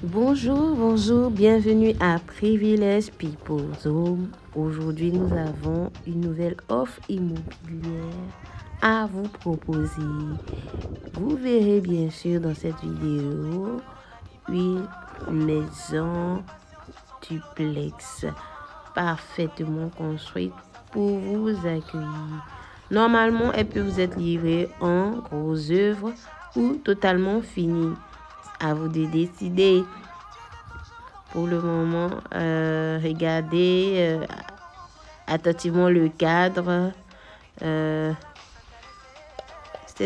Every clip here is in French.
Bonjour, bienvenue à Privilège People's Home. Aujourd'hui, nous avons une nouvelle offre immobilière à vous proposer. Vous verrez bien sûr dans cette vidéo une maison duplex parfaitement construite pour vous accueillir. Normalement, elle peut vous être livrée en gros œuvre ou totalement finie. À vous de décider. Pour le moment, regardez attentivement le cadre. C'est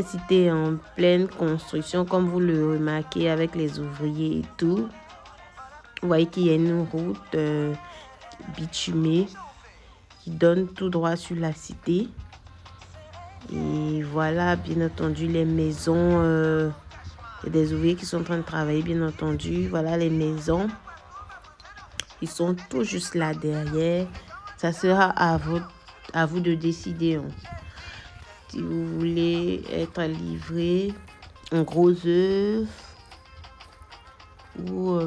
cité en pleine construction, comme vous le remarquez avec les ouvriers et tout. Vous voyez qu'il y a une route bitumée qui donne tout droit sur la cité. Et voilà, bien entendu, les maisons. Il y a des ouvriers qui sont en train de travailler, bien entendu. Voilà les maisons. Ils sont tout juste là derrière. Ça sera à vous de décider. Si vous voulez être livré en gros œuvre ou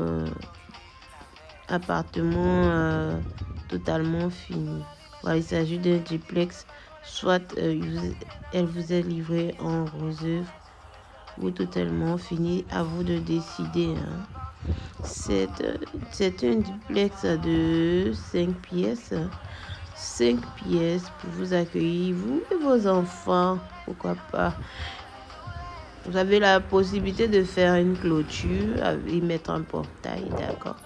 appartement totalement fini. Voilà, il s'agit d'un duplex. Soit elle vous est livrée en gros œuvre ou totalement fini. À vous de décider. C'est un duplex de 5 pièces. 5 pièces pour vous accueillir, vous et vos enfants. Pourquoi pas. Vous avez la possibilité de faire une clôture et mettre un portail, d'accord.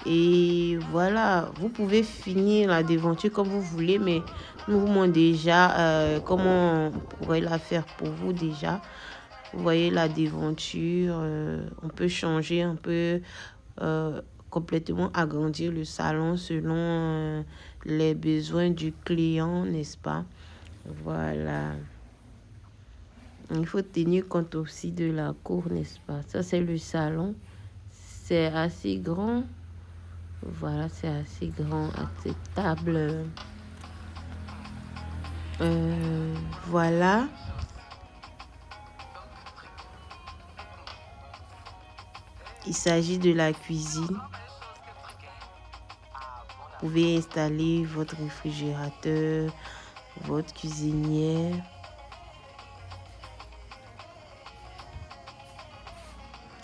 Et voilà, vous pouvez finir la devanture comme vous voulez, mais nous vous montrons déjà comment on pourrait la faire pour vous déjà. Vous voyez la devanture, on peut changer, on peut complètement agrandir le salon selon les besoins du client, n'est-ce pas? Voilà. Il faut tenir compte aussi de la cour, n'est-ce pas? Ça, c'est le salon. C'est assez grand. Voilà, c'est assez grand, acceptable. Voilà. Il s'agit de la cuisine. Vous pouvez installer votre réfrigérateur, votre cuisinière.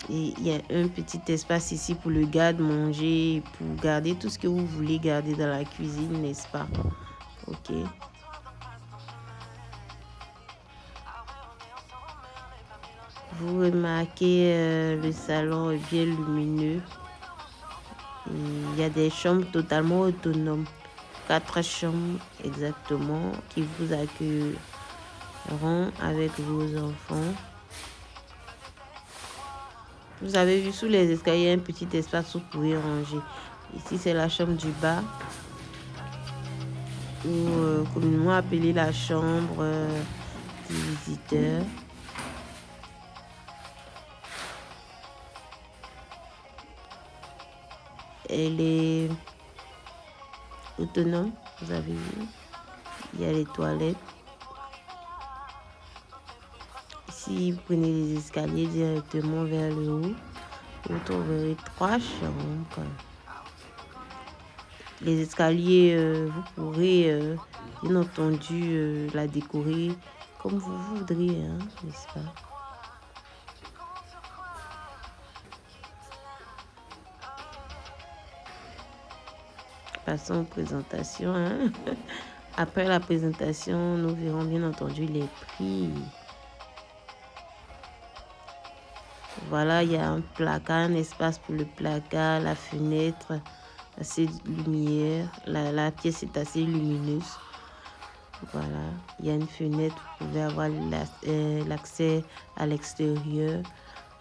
Et il y a un petit espace ici pour le garde-manger, pour garder tout ce que vous voulez garder dans la cuisine, n'est-ce pas? Ok. Vous remarquez, le salon est bien lumineux. Il y a des chambres totalement autonomes. 4 chambres exactement qui vous accueilleront avec vos enfants. Vous avez vu sous les escaliers un petit espace où vous pouvez ranger. Ici, c'est la chambre du bas, ou communément appelée la chambre du visiteur. Elle est autonome, vous avez vu. Il y a les toilettes. Si vous prenez les escaliers directement vers le haut, vous trouverez 3 chambres. Les escaliers, vous pourrez bien entendu la décorer comme vous voudrez, n'est-ce pas? Passons aux présentations. Après la présentation, nous verrons bien entendu les prix. Voilà, il y a un placard, un espace pour le placard, la fenêtre, assez de lumière. La pièce est assez lumineuse. Voilà, il y a une fenêtre, vous pouvez avoir l'accès à l'extérieur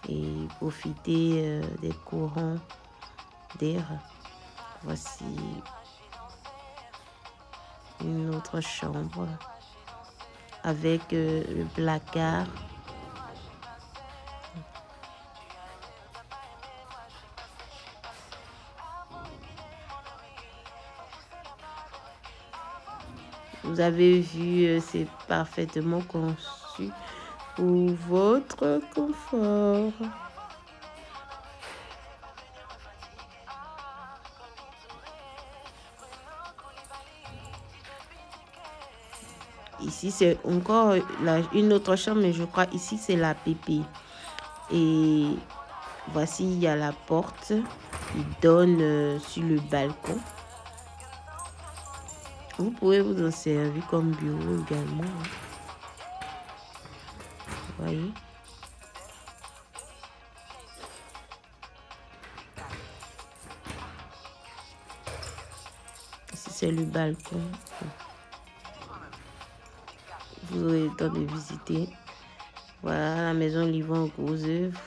et profiter des courants d'air. Voici une autre chambre avec le placard. Vous avez vu, c'est parfaitement conçu pour votre confort. Ici, c'est encore une autre chambre, mais je crois ici, c'est la pépé. Et voici, il y a la porte. Il donne sur le balcon. Vous pouvez vous en servir comme bureau également. Vous voyez? Ici, c'est le balcon. Vous aurez le temps de visiter. Voilà, la maison Livon Gros œuvre.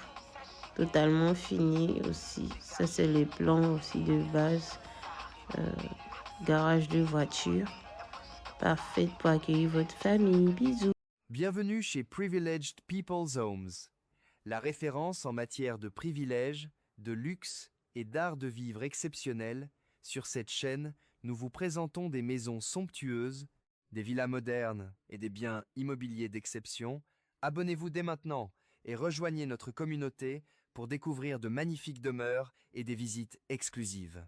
Totalement finie aussi. Ça, c'est les plans aussi de base. Garage de voiture. Parfait pour accueillir votre famille. Bisous. Bienvenue chez Privileged People's Homes, la référence en matière de privilèges, de luxe et d'art de vivre exceptionnel. Sur cette chaîne, nous vous présentons des maisons somptueuses, des villas modernes et des biens immobiliers d'exception. Abonnez-vous dès maintenant et rejoignez notre communauté pour découvrir de magnifiques demeures et des visites exclusives.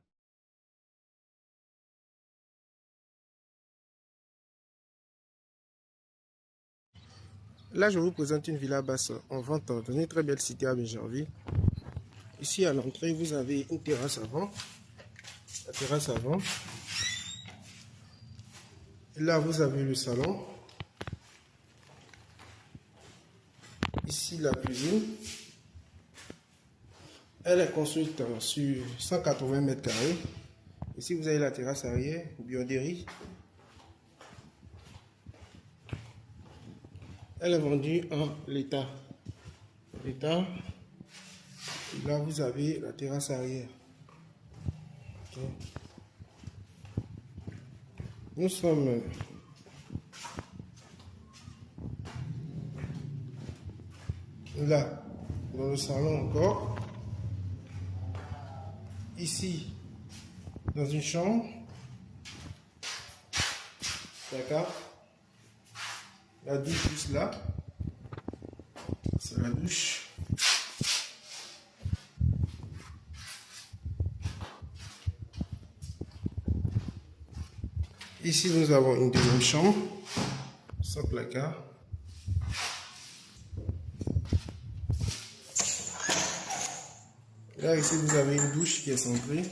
Là, je vous présente une villa basse en vente dans une très belle cité à Bégerville. Ici, à l'entrée, vous avez une terrasse avant. La terrasse avant. Et là, vous avez le salon. Ici, la cuisine. Elle est construite sur 180 mètres carrés. Ici, vous avez la terrasse arrière, buanderie. Elle est vendue en l'état. L'état. Et là, vous avez la terrasse arrière. Okay. Nous sommes là, dans le salon encore. Ici, dans une chambre. D'accord. La douche juste là. C'est la douche. Ici, nous avons une deuxième chambre. Sans placard. Là, ici, vous avez une douche qui est centrée.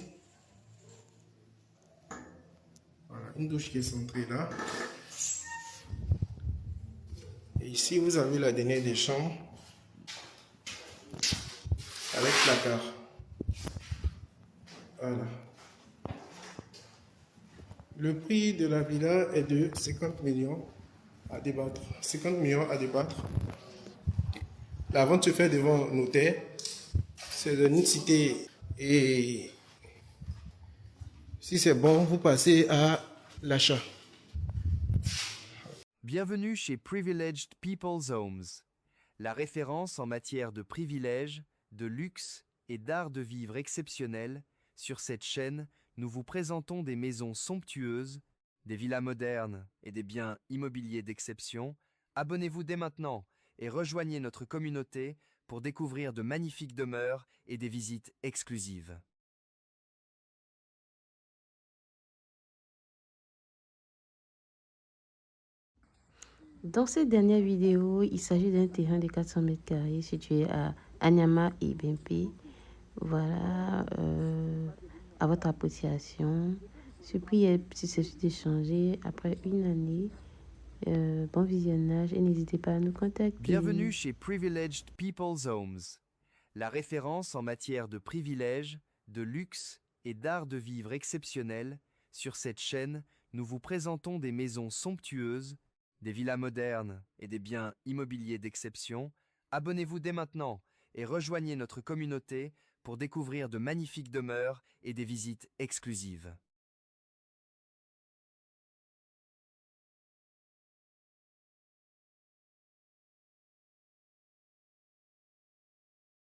Voilà, une douche qui est centrée là. Et ici, vous avez la dernière des chambres avec placard. Voilà. Le prix de la villa est de 50 millions à débattre. 50 millions à débattre. La vente se fait devant notaire. C'est dans une cité et si c'est bon, vous passez à l'achat. Bienvenue chez Privileged People's Homes, la référence en matière de privilèges, de luxe et d'art de vivre exceptionnel. Sur cette chaîne, nous vous présentons des maisons somptueuses, des villas modernes et des biens immobiliers d'exception. Abonnez-vous dès maintenant et rejoignez notre communauté pour découvrir de magnifiques demeures et des visites exclusives. Dans cette dernière vidéo, il s'agit d'un terrain de 400 mètres carrés situé à Anyama et Bempe. Voilà, à votre appréciation. Ce prix est susceptible de changer après une année. Bon visionnage et n'hésitez pas à nous contacter. Bienvenue chez Privileged People's Homes, la référence en matière de privilèges, de luxe et d'art de vivre exceptionnel. Sur cette chaîne, nous vous présentons des maisons somptueuses, des villas modernes et des biens immobiliers d'exception. Abonnez-vous dès maintenant et rejoignez notre communauté pour découvrir de magnifiques demeures et des visites exclusives.